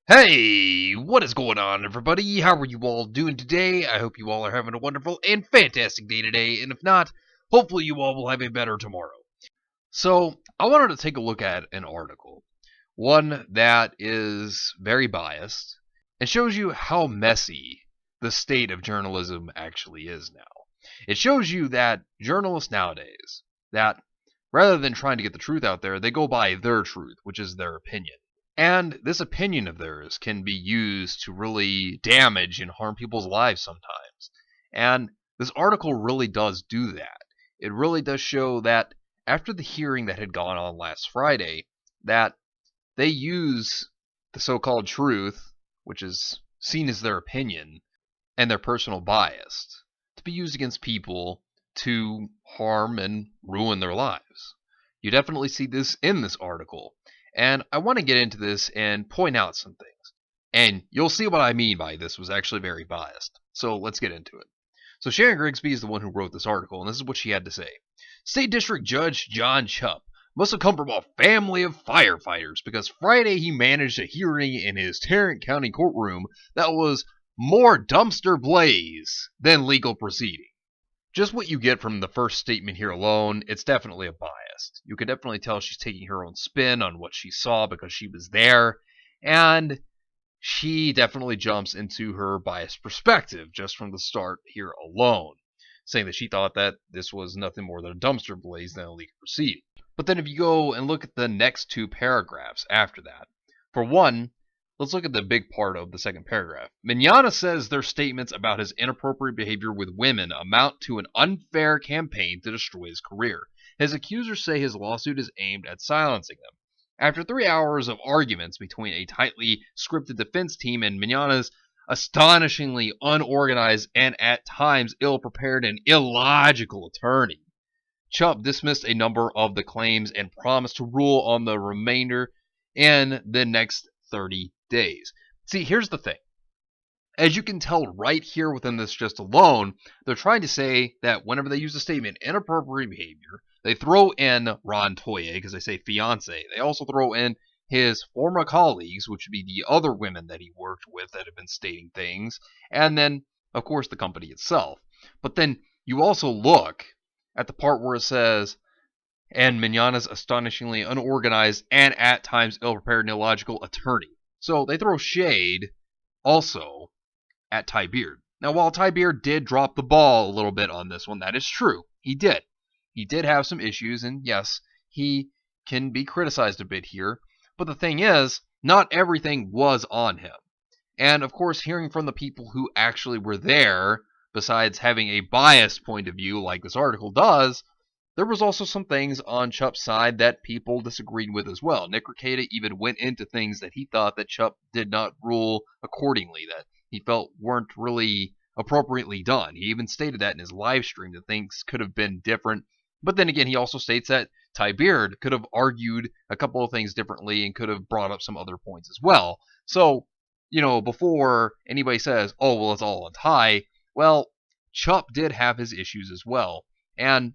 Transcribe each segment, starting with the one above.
Hey, what is going on, everybody? How are you all doing today? I hope you all are having a wonderful and fantastic day today, and if not, hopefully you all will have a better tomorrow. So, I wanted to take a look at an article, one that is very biased and shows you how messy the state of journalism actually is now. It shows you that journalists nowadays, that rather than trying to get the truth out there, they go by their truth, which is their opinion. And this opinion of theirs can be used to really damage and harm people's lives sometimes. And this article really does do that. It really does show that after the hearing that had gone on last Friday, that they use the so-called truth, which is seen as their opinion and their personal bias, to be used against people to harm and ruin their lives. You definitely see this in this article. And I want to get into this and point out some things. And you'll see what I mean by this was actually very biased. So let's get into it. So Sharon Grigsby is the one who wrote this article, and this is what she had to say. State District Judge John Chupp must have come from a family of firefighters because Friday he managed a hearing in his Tarrant County courtroom that was more dumpster blaze than legal proceeding. Just what you get from the first statement here alone, it's definitely a bias. You can definitely tell she's taking her own spin on what she saw because she was there, and she definitely jumps into her biased perspective just from the start here alone, saying that she thought that this was nothing more than a dumpster blaze than a legal proceeding. But then if you go and look at the next two paragraphs after that, for one, let's look at the big part of the second paragraph. Mignogna says their statements about his inappropriate behavior with women amount to an unfair campaign to destroy his career. His accusers say his lawsuit is aimed at silencing them. After 3 hours of arguments between a tightly scripted defense team and Mignogna's astonishingly unorganized and at times ill-prepared and illogical attorney, Chupp dismissed a number of the claims and promised to rule on the remainder in the next 30 days. See, here's the thing. As you can tell right here within this just alone, they're trying to say that whenever they use the statement inappropriate behavior, they throw in Ron Toye, because they say fiance. They also throw in his former colleagues, which would be the other women that he worked with that have been stating things, and then, of course, the company itself. But then you also look at the part where it says, and Mignogna's astonishingly unorganized and at times ill-prepared and illogical attorney. So they throw shade also at Ty Beard. Now, while Ty Beard did drop the ball a little bit on this one, that is true. He did. He did have some issues, and yes, he can be criticized a bit here. But the thing is, not everything was on him. And of course, hearing from the people who actually were there, besides having a biased point of view like this article does, there was also some things on Chupp's side that people disagreed with as well. Nick Rekieta even went into things that he thought that Chupp did not rule accordingly, that he felt weren't really appropriately done. He even stated that in his live stream, that things could have been different. But then again, he also states that Ty Beard could have argued a couple of things differently and could have brought up some other points as well. So, before anybody says, oh, well, it's all on Ty, well, Chupp did have his issues as well. And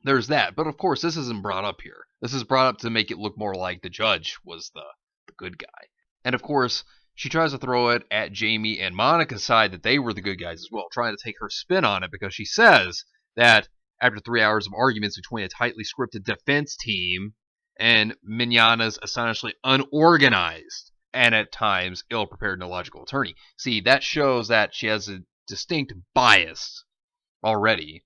there's that. But of course, this isn't brought up here. This is brought up to make it look more like the judge was the good guy. And of course, she tries to throw it at Jamie and Monica's side that they were the good guys as well, trying to take her spin on it because she says that after 3 hours of arguments between a tightly scripted defense team and Mignogna's astonishingly unorganized and at times ill-prepared and illogical attorney. See, that shows that she has a distinct bias already.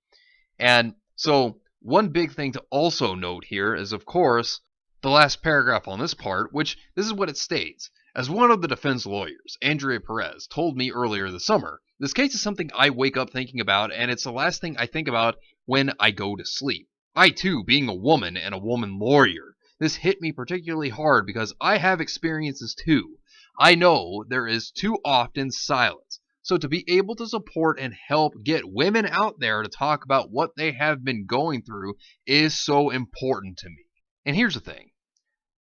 And so one big thing to also note here is, of course, the last paragraph on this part, which this is what it states. As one of the defense lawyers, Andrea Perez, told me earlier this summer, this case is something I wake up thinking about, and it's the last thing I think about when I go to sleep. I, too, being a woman and a woman lawyer, this hit me particularly hard because I have experiences too. I know there is too often silence. So to be able to support and help get women out there to talk about what they have been going through is so important to me. And here's the thing.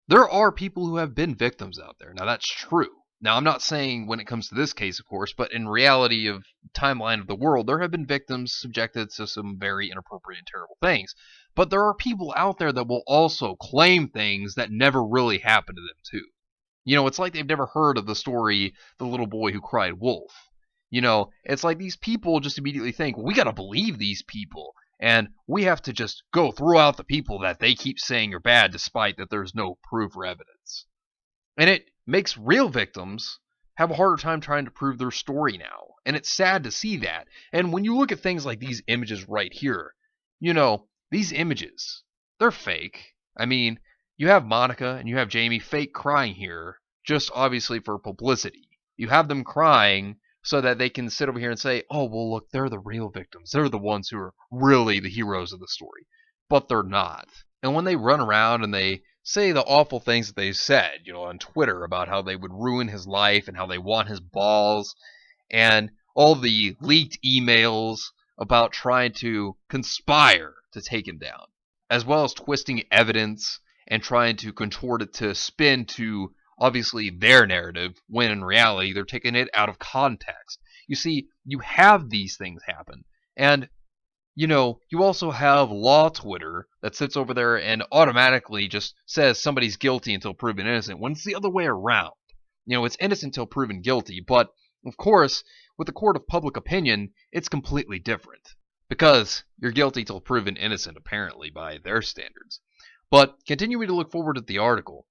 There are people who have been victims out there. Now that's true. Now I'm not saying when it comes to this case, of course, but in reality of timeline of the world, there have been victims subjected to some very inappropriate and terrible things. But there are people out there that will also claim things that never really happened to them too. It's like they've never heard of the story, The Little Boy Who Cried Wolf. It's like these people just immediately think, well, we got to believe these people. And we have to just go throw out the people that they keep saying are bad despite that there's no proof or evidence. And it makes real victims have a harder time trying to prove their story now. And it's sad to see that. And when you look at things like these images right here, these images, they're fake. I mean, you have Monica and you have Jamie fake crying here, just obviously for publicity. You have them crying so that they can sit over here and say, oh, well, look, they're the real victims. They're the ones who are really the heroes of the story. But they're not. And when they run around and they say the awful things that they said, on Twitter about how they would ruin his life and how they want his balls, and all the leaked emails about trying to conspire to take him down, as well as twisting evidence and trying to contort it to spin to obviously their narrative, when in reality they're taking it out of context. You see, you have these things happen. And, you also have law Twitter that sits over there and automatically just says somebody's guilty until proven innocent, when it's the other way around. It's innocent until proven guilty, but, of course, with the court of public opinion, it's completely different. Because you're guilty till proven innocent, apparently, by their standards. But continuing to look forward at the article.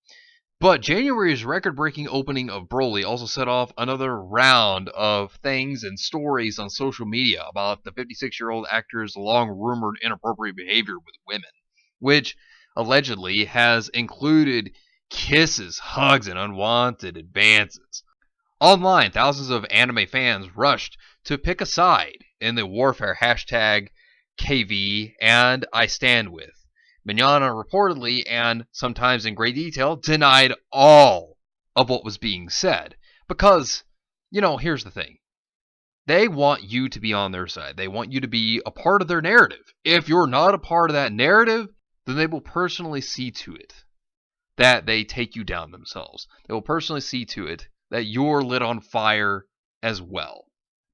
But January's record-breaking opening of Broly also set off another round of things and stories on social media about the 56-year-old actor's long-rumored inappropriate behavior with women, which allegedly has included kisses, hugs, and unwanted advances. Online, thousands of anime fans rushed to pick a side in the warfare hashtag KV and I stand with. Mignogna reportedly, and sometimes in great detail, denied all of what was being said. Because, here's the thing. They want you to be on their side. They want you to be a part of their narrative. If you're not a part of that narrative, then they will personally see to it that they take you down themselves. They will personally see to it that you're lit on fire as well.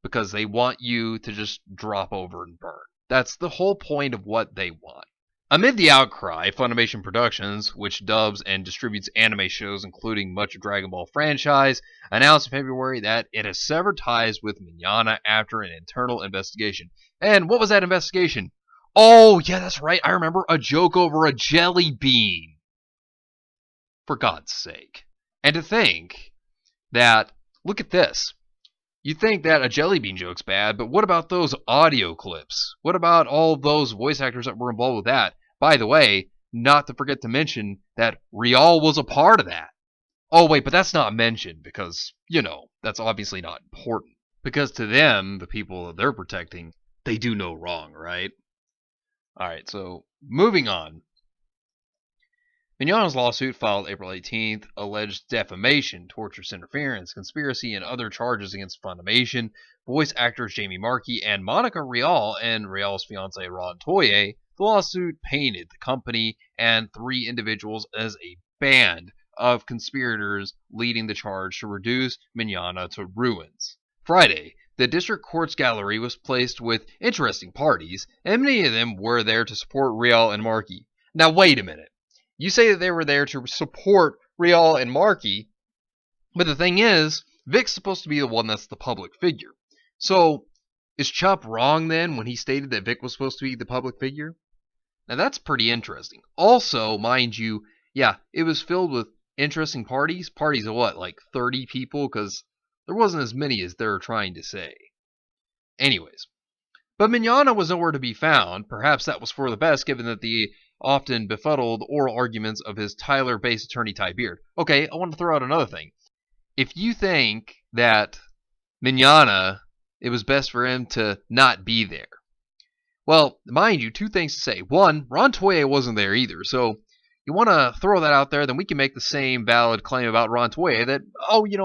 Because they want you to just drop over and burn. That's the whole point of what they want. Amid the outcry, Funimation Productions, which dubs and distributes anime shows including much of Dragon Ball franchise, announced in February that it has severed ties with Mignogna after an internal investigation. And what was that investigation? Oh, yeah, that's right. I remember, a joke over a jelly bean. For God's sake. And to think that, look at this. You think that a jelly bean joke's bad, but what about those audio clips? What about all those voice actors that were involved with that? By the way, not to forget to mention that Rial was a part of that. Oh wait, but that's not mentioned because, that's obviously not important. Because to them, the people that they're protecting, they do no wrong, right? Alright, so moving on. Mignogna's lawsuit, filed April 18th, alleged defamation, torturous interference, conspiracy, and other charges against Funimation, voice actors Jamie Marchi and Monica Rial, and Rial's fiancé Ron Toye. The lawsuit painted the company and 3 individuals as a band of conspirators leading the charge to reduce Mignogna to ruins. Friday, the district court's gallery was placed with interesting parties, and many of them were there to support Rial and Marchi. Now wait a minute. You say that they were there to support Rial and Marchi, but the thing is, Vic's supposed to be the one that's the public figure. So, is Chup wrong then when he stated that Vic was supposed to be the public figure? Now that's pretty interesting. Also, mind you, yeah, it was filled with interesting parties. Parties of what, like 30 people? Because there wasn't as many as they're trying to say. Anyways. But Mignogna was nowhere to be found. Perhaps that was for the best, given that the often befuddled oral arguments of his Tyler-based attorney Ty Beard. Okay, I want to throw out another thing. If you think that Mignogna, it was best for him to not be there. Well, mind you, 2 things to say. One, Ron Toye wasn't there either, so you want to throw that out there, then we can make the same valid claim about Ron Toye that,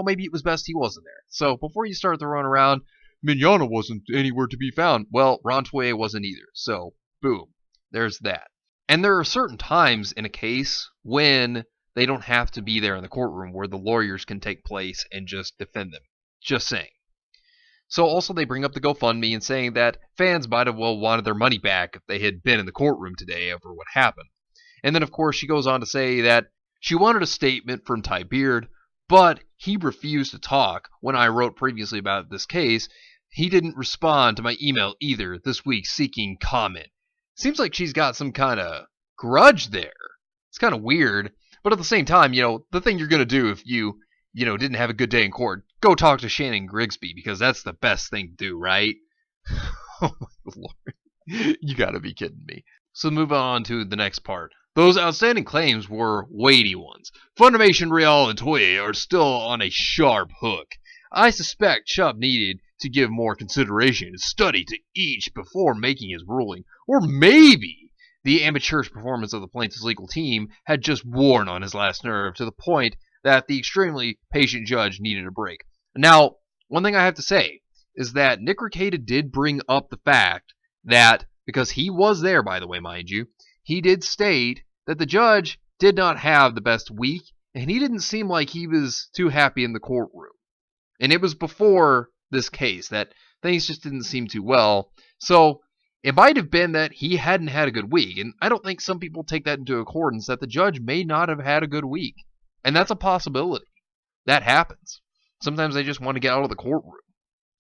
maybe it was best he wasn't there. So before you start throwing around, Mignogna wasn't anywhere to be found, well, Ron Toye wasn't either. So, boom, there's that. And there are certain times in a case when they don't have to be there in the courtroom where the lawyers can take place and just defend them. Just saying. So also they bring up the GoFundMe and saying that fans might have well wanted their money back if they had been in the courtroom today over what happened. And then of course she goes on to say that she wanted a statement from Ty Beard, but he refused to talk when I wrote previously about this case. He didn't respond to my email either this week seeking comment. Seems like she's got some kind of grudge there. It's kind of weird, but at the same time, the thing you're going to do if you didn't have a good day in court, go talk to Shannon Grigsby, because that's the best thing to do, right? Oh my lord. You gotta be kidding me. So move on to the next part. Those outstanding claims were weighty ones. Funimation, Real, and Toei are still on a sharp hook. I suspect Chubb needed to give more consideration and study to each before making his ruling. Or maybe the amateurish performance of the plaintiff's legal team had just worn on his last nerve to the point that the extremely patient judge needed a break. Now, one thing I have to say is that Nick Rekieta did bring up the fact that, because he was there, by the way, mind you, he did state that the judge did not have the best week, and he didn't seem like he was too happy in the courtroom. And it was before this case that things just didn't seem too well. So it might have been that he hadn't had a good week, and I don't think some people take that into accordance, that the judge may not have had a good week. And that's a possibility. That happens. Sometimes they just want to get out of the courtroom.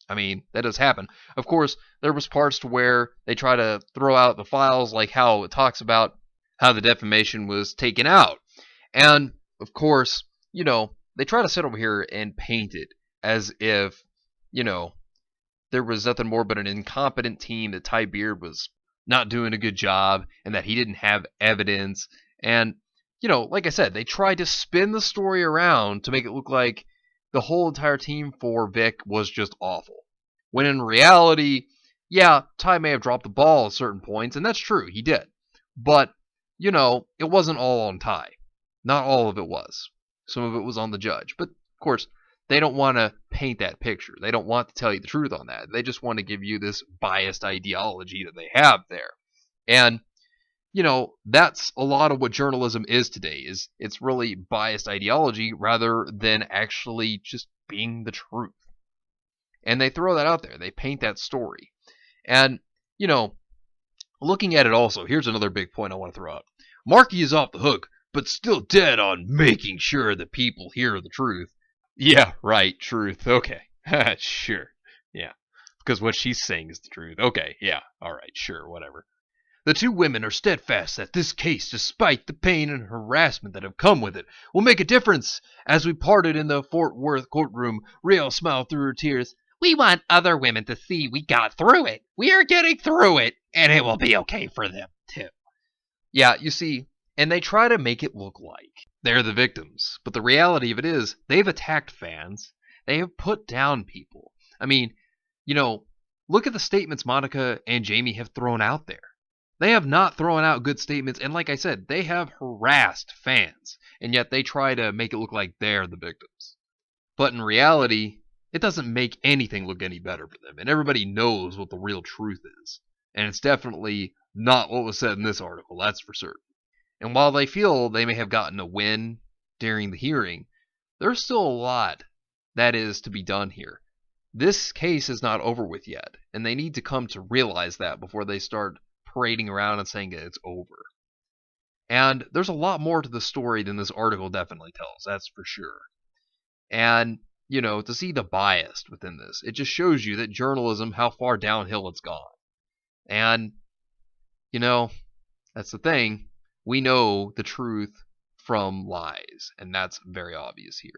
I mean, that does happen. Of course, there was parts to where they try to throw out the files, like how it talks about how the defamation was taken out. And, of course, they try to sit over here and paint it as if, there was nothing more but an incompetent team, that Ty Beard was not doing a good job, and that he didn't have evidence. And like I said, they tried to spin the story around to make it look like the whole entire team for Vic was just awful. When in reality, yeah, Ty may have dropped the ball at certain points, and that's true, he did. But, it wasn't all on Ty. Not all of it was. Some of it was on the judge. But, of course, they don't want to paint that picture. They don't want to tell you the truth on that. They just want to give you this biased ideology that they have there. And that's a lot of what journalism is today. It's really biased ideology rather than actually just being the truth. And they throw that out there. They paint that story. And, looking at it also, here's another big point I want to throw out. Marky is off the hook, but still dead on making sure that people hear the truth. Yeah, right, truth. Okay. Sure. Yeah. Because what she's saying is the truth. Okay, yeah. All right, sure, whatever. The two women are steadfast that this case, despite the pain and harassment that have come with it, will make a difference. As we parted in the Fort Worth courtroom, Riel smiled through her tears. We want other women to see we got through it. We are getting through it, and it will be okay for them, too. Yeah, you see, and they try to make it look like they're the victims. But the reality of it is, they've attacked fans. They have put down people. I mean, look at the statements Monica and Jamie have thrown out there. They have not thrown out good statements, and like I said, they have harassed fans, and yet they try to make it look like they're the victims. But in reality, it doesn't make anything look any better for them, and everybody knows what the real truth is. And it's definitely not what was said in this article, that's for certain. And while they feel they may have gotten a win during the hearing, there's still a lot that is to be done here. This case is not over with yet, and they need to come to realize that before they start parading around and saying that it's over. And there's a lot more to the story than this article definitely tells, that's for sure. And, to see the bias within this, it just shows you that journalism, how far downhill it's gone. And, that's the thing. We know the truth from lies, and that's very obvious here.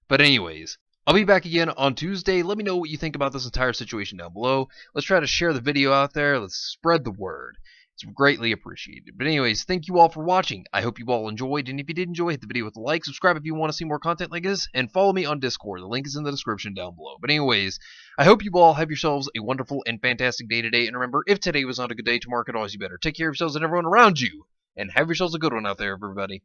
But anyways, I'll be back again on Tuesday. Let me know what you think about this entire situation down below. Let's try to share the video out there. Let's spread the word. It's greatly appreciated. But anyways, thank you all for watching. I hope you all enjoyed. And if you did enjoy, hit the video with a like. Subscribe if you want to see more content like this. And follow me on Discord. The link is in the description down below. But anyways, I hope you all have yourselves a wonderful and fantastic day today. And remember, if today was not a good day, tomorrow could always be better. Take care of yourselves and everyone around you. And have yourselves a good one out there, everybody.